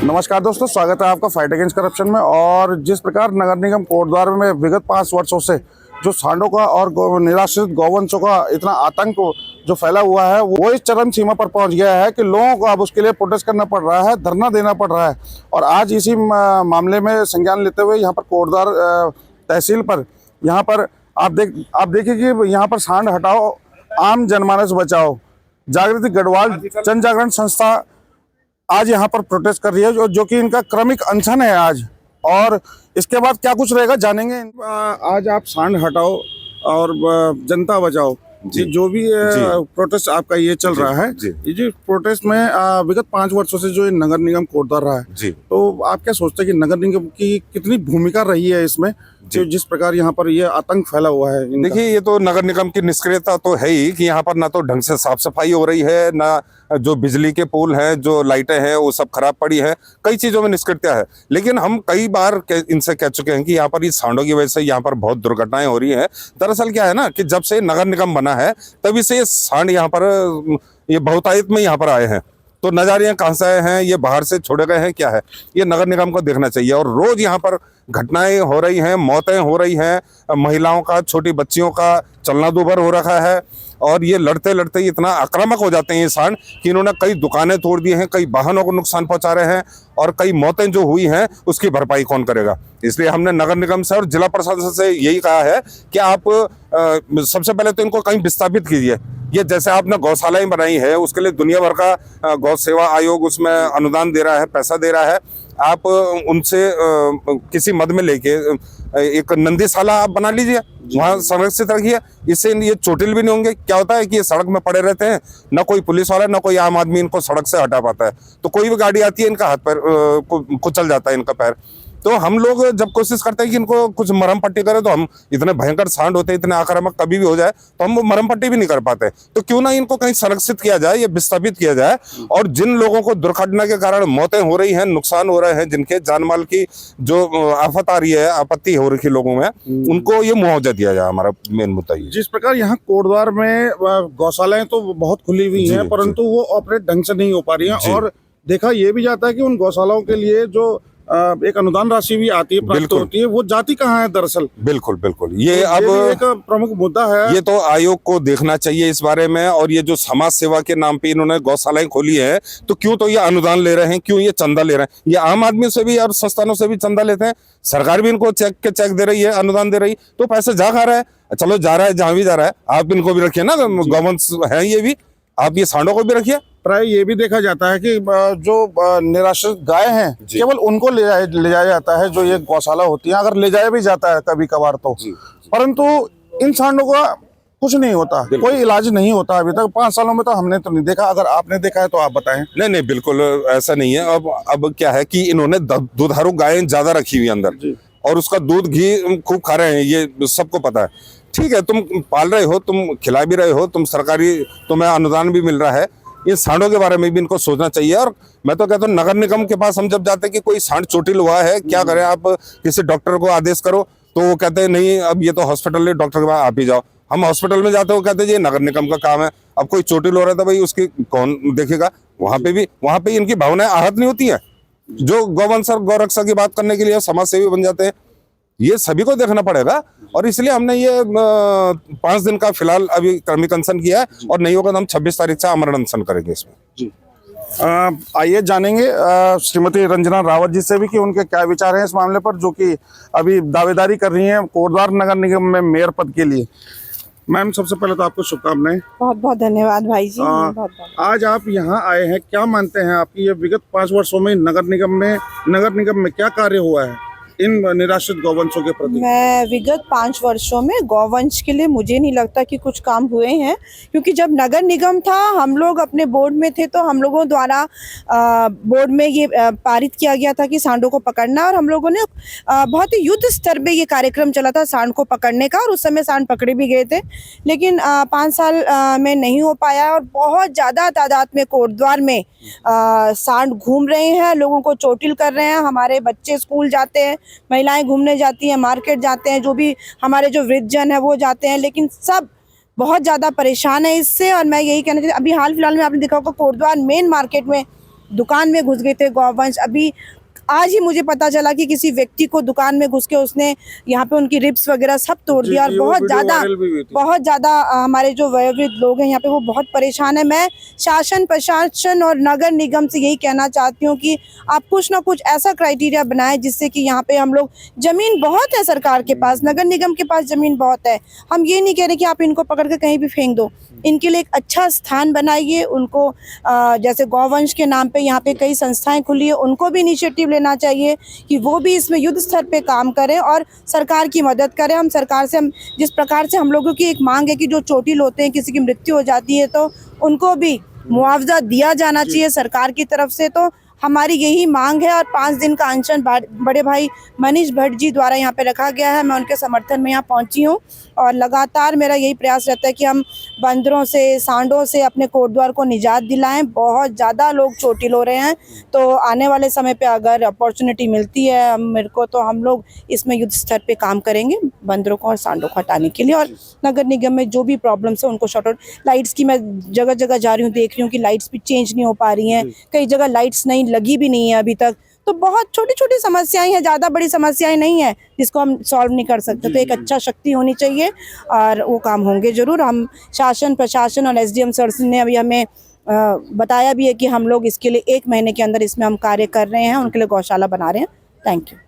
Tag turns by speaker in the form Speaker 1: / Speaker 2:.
Speaker 1: नमस्कार दोस्तों, स्वागत है आपका फाइट अगेंस्ट करप्शन में। और जिस प्रकार नगर निगम कोटद्वार में विगत 5 वर्षों से जो सांडों का और निराश्रित गौवंशों का इतना आतंक जो फैला हुआ है, वो इस चरम सीमा पर पहुंच गया है कि लोगों को अब उसके लिए प्रोटेस्ट करना पड़ रहा है, धरना देना पड़ रहा है। और आज इसी मामले में संज्ञान लेते हुए यहाँ पर कोटद्वार तहसील पर यहाँ पर आप देखिए कि यहाँ पर सांड हटाओ, आम जनमानस बचाओ, जागृति गढ़वाल जन जागरण संस्था आज यहाँ पर प्रोटेस्ट कर रही है, जो कि इनका क्रमिक अनशन है आज। और इसके बाद क्या कुछ रहेगा जानेंगे। आज आप सांड हटाओ और जनता बचाओ, जी जो भी प्रोटेस्ट आपका ये चल रहा है, ये जो प्रोटेस्ट में विगत 5 वर्षों से जो नगर निगम कोटद्वार रहा है जी, तो आप क्या सोचते हैं कि नगर निगम की कितनी भूमिका रही है इसमें, जिस प्रकार यहाँ पर ये आतंक फैला हुआ है?
Speaker 2: देखिए, ये तो नगर निगम की निष्क्रियता तो है ही कि यहाँ पर ना तो ढंग से साफ सफाई हो रही है, ना जो बिजली के पोल हैं, जो लाइटें हैं, वो सब खराब पड़ी है। कई चीजों में निष्क्रियता है। लेकिन हम कई बार इनसे कह चुके हैं कि यहाँ पर इस सांडों की वजह से यहाँ पर बहुत दुर्घटनाएं हो रही है। दरअसल क्या है ना कि जब से नगर निगम बना है तभी से ये सांड यहाँ पर ये बहुतायत में यहाँ पर आए हैं। तो न जाने कहाँ से आए हैं, ये बाहर से छोड़े गए हैं, क्या है, ये नगर निगम को देखना चाहिए। और रोज यहाँ पर घटनाएं हो रही हैं, मौतें हो रही हैं, महिलाओं का, छोटी बच्चियों का चलना दूभर हो रखा है। और ये लड़ते लड़ते इतना आक्रामक हो जाते हैं ये सांड कि इन्होंने कई दुकानें तोड़ दी हैं, कई वाहनों को नुकसान पहुंचा रहे हैं, और कई मौतें जो हुई हैं उसकी भरपाई कौन करेगा। इसलिए हमने नगर निगम से और जिला प्रशासन से यही कहा है कि आप सबसे पहले तो इनको कहीं विस्थापित कीजिए। ये जैसे आपने गौशालाएं बनाई है, उसके लिए दुनिया भर का गौ सेवा आयोग उसमें अनुदान दे रहा है, पैसा दे रहा है। आप उनसे किसी मद में लेके एक नंदीशाला आप बना लीजिए, वहाँ संरक्षित रखिए। इससे ये चोटिल भी नहीं होंगे। क्या होता है कि ये सड़क में पड़े रहते हैं, ना कोई पुलिस वाला ना कोई आम आदमी इनको सड़क से हटा पाता है। तो कोई भी गाड़ी आती है, इनका हाथ पैर कुचल जाता है, इनका पैर। तो हम लोग जब कोशिश करते हैं कि इनको कुछ मरहम पट्टी करें, तो हम इतने भयंकर सांड होते हैं, इतने आक्रामक कभी भी हो जाए तो हम वो मरहम पट्टी भी नहीं कर पाते। तो क्यों ना इनको कहीं संरक्षित किया जाए या विस्थापित किया जाए। और जिन लोगों को दुर्घटना के कारण मौतें हो रही हैं, नुकसान हो रहे हैं, जिनके जान माल की जो आफत आ रही है, आपत्ति हो रही है लोगों में, उनको ये मुआवजा दिया जाए। हमारा मेन मुद्दा ये।
Speaker 1: जिस प्रकार यहाँ कोटद्वार में गौशालाएं तो बहुत खुली हुई हैं, परंतु वो ऑपरेट ढंग से नहीं हो पा रही हैं। और देखा ये भी जाता है कि उन गौशालाओं के लिए जो एक अनुदान राशि भी आती है, प्राप्त होती है, वो जाती कहाँ है दरअसल?
Speaker 2: बिल्कुल बिल्कुल, ये
Speaker 1: तो
Speaker 2: अब
Speaker 1: एक प्रमुख मुद्दा है।
Speaker 2: ये तो आयोग को देखना चाहिए इस बारे में। और ये जो समाज सेवा के नाम पे इन्होंने गौशालाएं खोली है, तो क्यों तो ये अनुदान ले रहे हैं, क्यों ये चंदा ले रहे हैं? ये आम आदमी से भी और संस्थानों से भी चंदा लेते हैं। सरकार भी इनको चेक के चेक दे रही है, अनुदान दे रही, तो पैसे जा खा रहा है। चलो जा रहा है, जहां भी जा रहा है, आप इनको भी रखिए ना, गवर्नमेंट है ये भी, आप ये सांडों को भी रखिए।
Speaker 1: प्राय ये भी देखा जाता है कि जो निराश्रित गाय हैं, केवल उनको ले जाया जाता है, जो ये गौशाला होती है। अगर ले जाया भी जाता है कभी कभार तो, परंतु इन सांडों का कुछ नहीं होता, कोई इलाज नहीं होता अभी तक। 5 सालों में तो हमने तो नहीं देखा। अगर आपने देखा है तो आप बताएं।
Speaker 2: नहीं, बिल्कुल ऐसा नहीं है। अब क्या है कि इन्होंने दुधारू गायें ज्यादा रखी हुई अंदर, और उसका दूध घी खूब खा रहे हैं, ये सबको पता है। ठीक है, तुम पाल रहे हो, तुम खिला भी रहे हो, तुम सरकारी, तुम्हें अनुदान भी मिल रहा है। इन सांडों के बारे में भी इनको सोचना चाहिए। और मैं तो कहता हूँ नगर निगम के पास हम जब जाते हैं कि कोई सांड चोटिल हुआ है, क्या करें, आप किसी डॉक्टर को आदेश करो, तो वो कहते हैं नहीं, अब ये तो हॉस्पिटल है, डॉक्टर के पास आप ही जाओ। हम हॉस्पिटल में जाते हो, कहते हैं ये नगर निगम का काम है। अब कोई चोटिल हो रहा था भाई, उसकी कौन देखेगा? वहां पे इनकी भावनाएं आहत नहीं होती है। जो गौवंश और गौरक्षा की बात करने के लिए समाज सेवी बन जाते हैं। ये सभी को देखना पड़ेगा। और इसलिए हमने ये 5 दिन का फिलहाल अभी क्रमिक अनशन किया है, और नहीं होगा तो हम 26 तारीख से आमरण अनशन करेंगे इसमें जी।
Speaker 1: आइए जानेंगे श्रीमती रंजना रावत जी से भी कि उनके क्या विचार हैं इस मामले पर, जो कि अभी दावेदारी कर रही हैं कोटद्वार नगर निगम में मेयर पद के लिए। मैम, सबसे पहले तो आपको शुभकामनाएं।
Speaker 3: बहुत बहुत धन्यवाद भाई जी।
Speaker 1: आज आप यहाँ आए हैं, क्या मानते हैं आपकी ये विगत 5 वर्षों में नगर निगम में क्या कार्य हुआ है इन निराश्रित गौवंशों के प्रति?
Speaker 3: मैं विगत 5 वर्षों में गौवंश के लिए मुझे नहीं लगता कि कुछ काम हुए हैं, क्योंकि जब नगर निगम था, हम लोग अपने बोर्ड में थे, तो हम लोगों द्वारा बोर्ड में ये पारित किया गया था कि सांडों को पकड़ना। और हम लोगों ने बहुत ही युद्ध स्तर पे ये कार्यक्रम चला था सांड को पकड़ने का, और उस समय सांड पकड़े भी गए थे। लेकिन 5 साल में नहीं हो पाया, और बहुत ज़्यादा तादाद में कोटद्वार में सांड घूम रहे हैं, लोगों को चोटिल कर रहे हैं। हमारे बच्चे स्कूल जाते हैं, महिलाएं घूमने जाती हैं, मार्केट जाते हैं, जो भी हमारे जो वृद्धजन है वो जाते हैं, लेकिन सब बहुत ज़्यादा परेशान है इससे। और मैं यही कहना चाहती हूँ, अभी हाल फिलहाल में आपने देखा होगा कोटद्वार मेन मार्केट में दुकान में घुस गए थे गौवंश। अभी आज ही मुझे पता चला कि किसी व्यक्ति को दुकान में घुस के उसने यहाँ पे उनकी रिब्स वगैरह सब तोड़ दिया। और बहुत ज़्यादा हमारे जो वयोवृद्ध लोग हैं यहाँ पे वो बहुत परेशान है। मैं शासन प्रशासन और नगर निगम से यही कहना चाहती हूँ कि आप कुछ ना कुछ ऐसा क्राइटेरिया बनाएं जिससे कि यहाँ पे हम लोग, जमीन बहुत है सरकार के पास, नगर निगम के पास जमीन बहुत है। हम ये नहीं कह रहे कि आप इनको पकड़ के कहीं भी फेंक दो, इनके लिए एक अच्छा स्थान बनाइए। उनको जैसे गौवंश के नाम पे यहाँ पे कई संस्थाएं खुली है, उनको भी इनिशिएटिव लेना चाहिए कि वो भी इसमें युद्ध स्तर पे काम करें और सरकार की मदद करें। हम सरकार से, हम जिस प्रकार से हम लोगों की एक मांग है कि जो चोटिल होते हैं, किसी की मृत्यु हो जाती है तो उनको भी मुआवजा दिया जाना चाहिए सरकार की तरफ से, तो हमारी यही मांग है। और 5 दिन का अनशन बड़े भाई मनीष भट्ट जी द्वारा यहाँ पे रखा गया है। मैं उनके समर्थन में यहाँ पहुँची हूँ और लगातार मेरा यही प्रयास रहता है कि हम बंदरों से, सांडों से अपने कोटद्वार को निजात दिलाएं। बहुत ज़्यादा लोग चोटिल हो रहे हैं, तो आने वाले समय पे अगर अपॉर्चुनिटी मिलती है मेरे को, तो हम लोग इसमें युद्ध स्तर पे काम करेंगे बंदरों को और सांडों को हटाने के लिए। और नगर निगम में जो भी प्रॉब्लम्स है उनको शॉर्ट आउट। लाइट्स की मैं जगह जगह जा रही हूँ, देख रही हूँ कि लाइट्स भी चेंज नहीं हो पा रही हैं, कई जगह लाइट्स नहीं लगी भी नहीं है अभी तक। तो बहुत छोटी छोटी समस्याएं हैं, ज़्यादा बड़ी समस्याएं नहीं है जिसको हम सॉल्व नहीं कर सकते। तो एक अच्छा शक्ति होनी चाहिए और वो काम होंगे ज़रूर। हम शासन प्रशासन और SDM सर ने अभी हमें बताया भी है कि हम लोग इसके लिए 1 महीने के अंदर इसमें हम कार्य कर रहे हैं, उनके लिए गौशाला बना रहे हैं। Thank you.